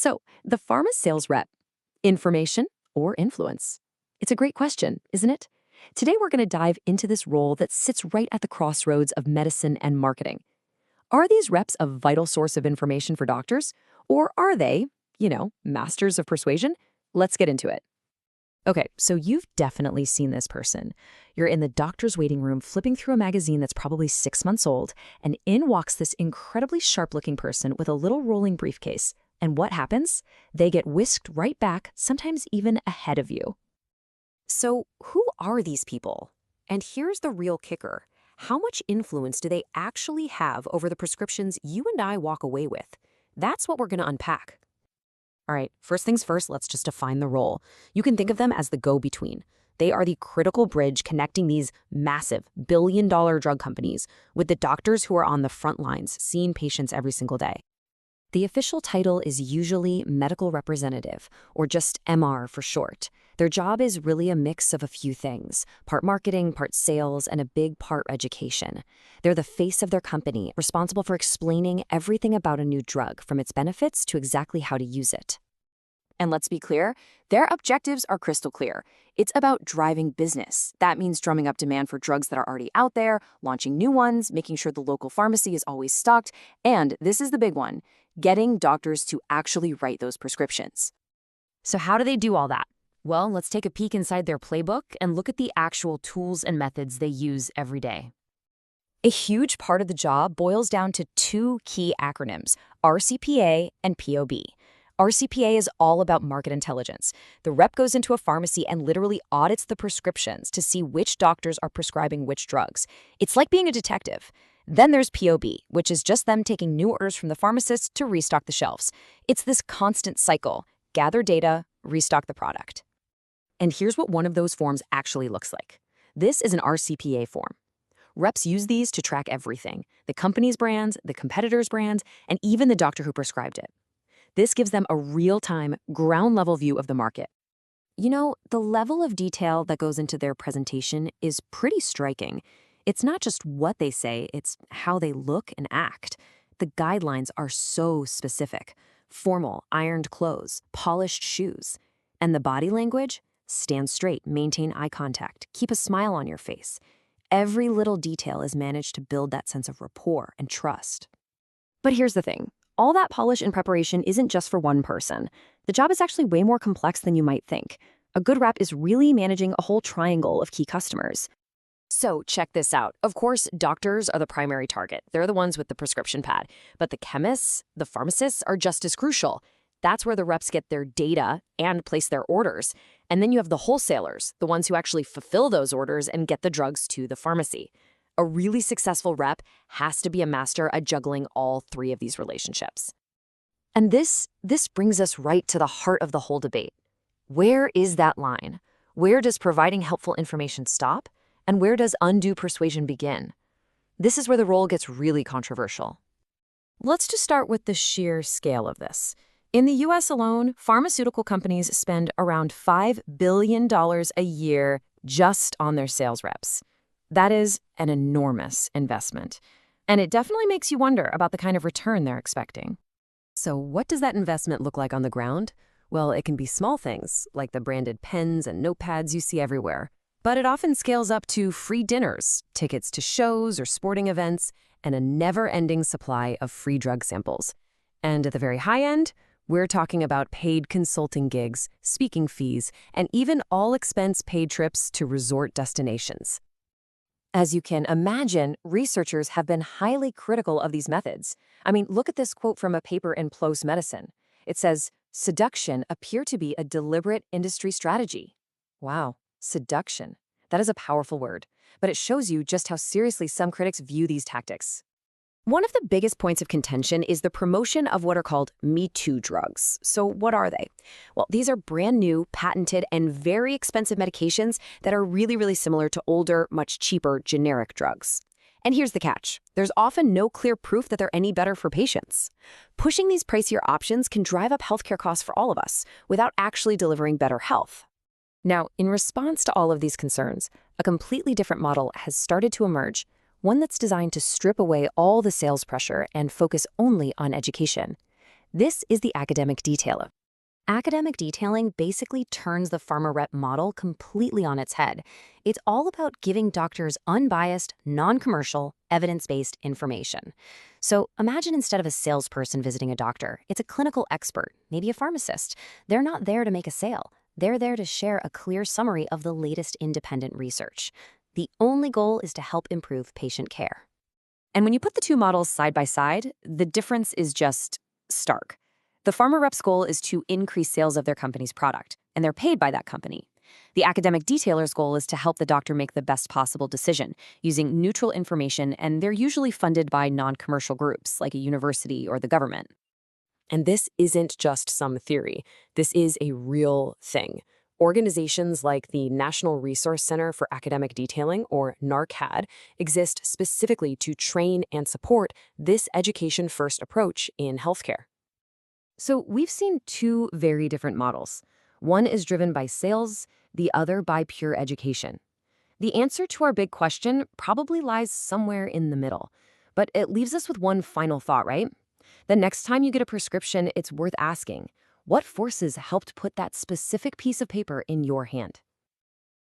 So, the pharma sales rep, information or influence? It's a great question, isn't it? Today, we're going to dive into this role that sits right at the crossroads of medicine and marketing. Are these reps a vital source of information for doctors? Or are they, masters of persuasion? Let's get into it. Okay, so you've definitely seen this person. You're in the doctor's waiting room flipping through a magazine that's probably 6 months old, and in walks this incredibly sharp-looking person with a little rolling briefcase. And what happens? They get whisked right back, sometimes even ahead of you. So, who are these people? And here's the real kicker. How much influence do they actually have over the prescriptions you and I walk away with? That's what we're going to unpack. All right, first things first, let's just define the role. You can think of them as the go-between. They are the critical bridge connecting these massive billion-dollar drug companies with the doctors who are on the front lines seeing patients every single day. The official title is usually medical representative, or just MR for short. Their job is really a mix of a few things, part marketing, part sales, and a big part education. They're the face of their company, responsible for explaining everything about a new drug, from its benefits to exactly how to use it. And let's be clear, their objectives are crystal clear. It's about driving business. That means drumming up demand for drugs that are already out there, launching new ones, making sure the local pharmacy is always stocked, and this is the big one, getting doctors to actually write those prescriptions. So how do they do all that? Well, let's take a peek inside their playbook and look at the actual tools and methods they use every day. A huge part of the job boils down to two key acronyms, RCPA and POB. RCPA is all about market intelligence. The rep goes into a pharmacy and literally audits the prescriptions to see which doctors are prescribing which drugs. It's like being a detective. Then there's POB, which is just them taking new orders from the pharmacist to restock the shelves. It's this constant cycle. Gather data, restock the product. And here's what one of those forms actually looks like. This is an RCPA form. Reps use these to track everything, the company's brands, the competitor's brands, and even the doctor who prescribed it. This gives them a real-time, ground-level view of the market. The level of detail that goes into their presentation is pretty striking. It's not just what they say, it's how they look and act. The guidelines are so specific. Formal, ironed clothes, polished shoes. And the body language? Stand straight, maintain eye contact, keep a smile on your face. Every little detail is managed to build that sense of rapport and trust. But here's the thing. All that polish and preparation isn't just for one person. The job is actually way more complex than you might think. A good rep is really managing a whole triangle of key customers. So check this out. Of course, doctors are the primary target. They're the ones with the prescription pad. But the chemists, the pharmacists are just as crucial. That's where the reps get their data and place their orders. And then you have the wholesalers, the ones who actually fulfill those orders and get the drugs to the pharmacy. A really successful rep has to be a master at juggling all three of these relationships. And this brings us right to the heart of the whole debate. Where is that line? Where does providing helpful information stop? And where does undue persuasion begin? This is where the role gets really controversial. Let's just start with the sheer scale of this. In the US alone, pharmaceutical companies spend around $5 billion a year just on their sales reps. That is an enormous investment. And it definitely makes you wonder about the kind of return they're expecting. So what does that investment look like on the ground? Well, it can be small things, like the branded pens and notepads you see everywhere. But it often scales up to free dinners, tickets to shows or sporting events, and a never-ending supply of free drug samples. And at the very high end, we're talking about paid consulting gigs, speaking fees, and even all-expense paid trips to resort destinations. As you can imagine, researchers have been highly critical of these methods. I mean, look at this quote from a paper in PLOS Medicine. It says, "Seduction appear to be a deliberate industry strategy." Wow, seduction. That is a powerful word, but it shows you just how seriously some critics view these tactics. One of the biggest points of contention is the promotion of what are called Me Too drugs. So what are they? Well, these are brand new, patented, and very expensive medications that are really, really similar to older, much cheaper generic drugs. And here's the catch. There's often no clear proof that they're any better for patients. Pushing these pricier options can drive up healthcare costs for all of us without actually delivering better health. Now, in response to all of these concerns, a completely different model has started to emerge, one that's designed to strip away all the sales pressure and focus only on education. This is the academic detailer. Academic detailing basically turns the pharma rep model completely on its head. It's all about giving doctors unbiased, non-commercial, evidence-based information. So imagine instead of a salesperson visiting a doctor, it's a clinical expert, maybe a pharmacist. They're not there to make a sale. They're there to share a clear summary of the latest independent research. The only goal is to help improve patient care. And when you put the two models side by side, the difference is just stark. The pharma rep's goal is to increase sales of their company's product, and they're paid by that company. The academic detailer's goal is to help the doctor make the best possible decision using neutral information, and they're usually funded by non-commercial groups like a university or the government. And this isn't just some theory. This is a real thing. Organizations like the National Resource Center for Academic Detailing, or NARCAD, exist specifically to train and support this education-first approach in healthcare. So we've seen two very different models. One is driven by sales, the other by pure education. The answer to our big question probably lies somewhere in the middle. But it leaves us with one final thought, right? The next time you get a prescription, it's worth asking, what forces helped put that specific piece of paper in your hand?